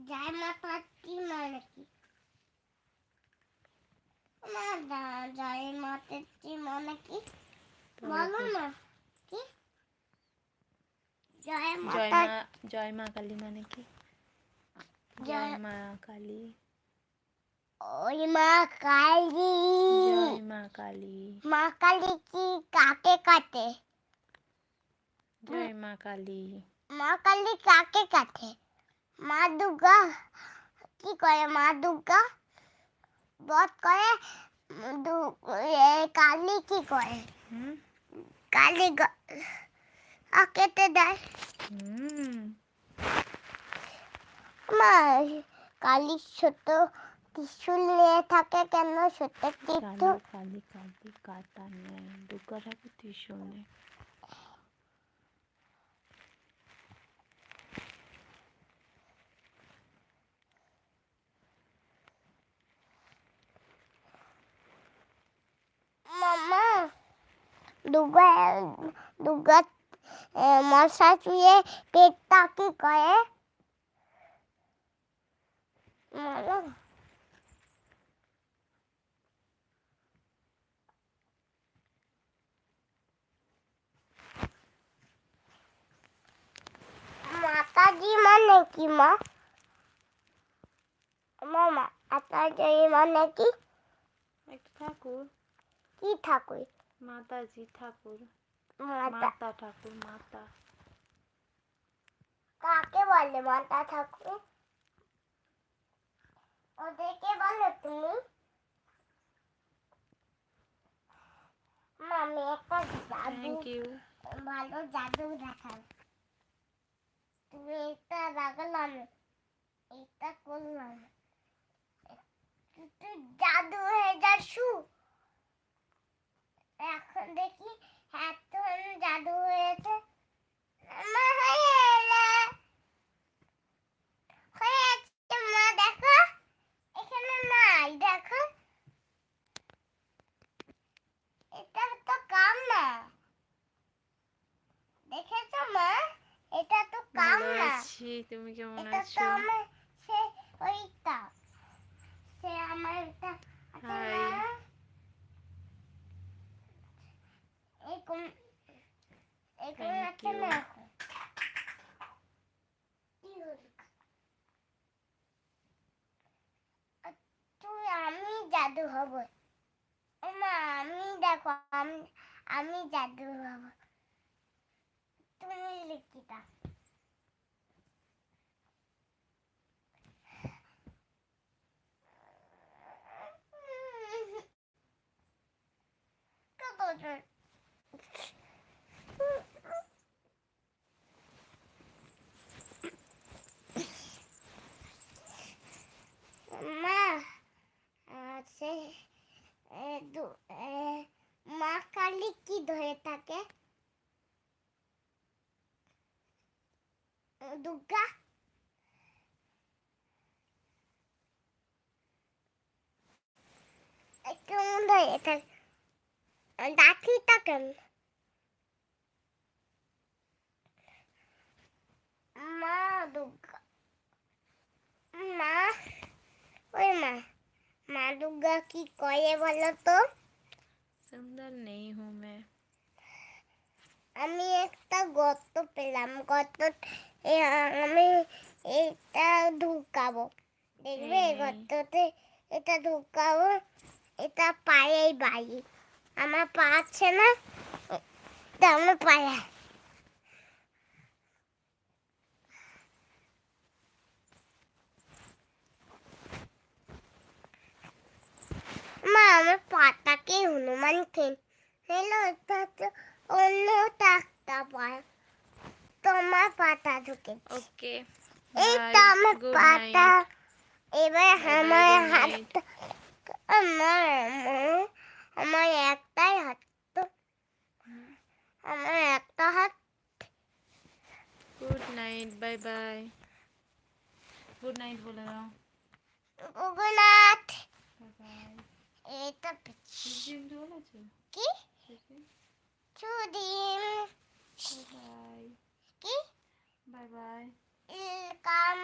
জয় মাতা কি মানে কি? না জয় মাতা কি মানে কি? বলো না কি? জয় মা কালী মানে কি? জয় মা কালী। ওই মা কালী। জয় মা কালী। মা কালী কি কাকে কাটে? জয় মা কালী। মা কালী কাকে কাটে? মা দুর্গা কি করে? মা দুর্গা বধ করে। কালী কি করে? কালী কেটে দেয়। মা কালী ছোট ত্রিশূল নিয়ে থাকে কেন? ছোট ত্রিশূল। কালী কাটা নেয়, দুর্গা ঠাকুর ত্রিশূল নেয়। মামা দুর্গা মশা চুয়ে পেটটা কি করে? মাতাজি মানে কি মা? মামা মাতাজি মানে কি? একটা ঠাকুর। কি ঠাকুর? মাতাজি ঠাকুর। মাতা ঠাকুর মাতা। কাকে বলে মাতা ঠাকুর? ওদেরকে বলো তুমি। মামি একটা জাদু ভালো জাদু দেখাও। তুমি এটা রাখলাম, এটা করলাম, জাদু হয়ে যাচ্ছু। এখন দেখি এত জাদু হয়েছে। মা হয়েছে মা, দেখো এখানে নাই, দেখো এটা তো কাম না। দেখেছো মা, এটা তো কাম না। তুমি কেমন এটা আছো? তো আমার সে ওইটা সে আমার এটা আছে না। তুই আমি জাদু হব। মা আমি দেখো আমি জাদু হব। তুমি লিখি দাও। মা আছে মা কালী কি ধরে থাকে? দুর্গা। কেমন ধরে থাকে? লাঠিটা কেমন? মা দুর্গা মা ওই মা দুর্গা কি করে বলো তো? समझ नहीं हूँ मैं। আমি একটা গর্ত পেলাম, গর্ত আমি এটা ঢুকাবো। দেখবে গর্ততে এটা ঢুকাবো। এটা পায়ে বাড়ি, আমার পা আছে না, আমার পায়ে। মা আমার পাটাকে হনুমান খেলো, এটা তো অন্য একটা পা, তোমার পাটা ঢুকে। ओके এইটা আমার পাটা। এবার আমার হাতটা, আমার একটাই হাত তো, আমার একটা হাত। Good night, bye bye. Good night बोले ना। গুগনাথ। Bye bye. এটা সুদিন বলেছে কি? সুদিন। बाय কি? Bye bye. কাম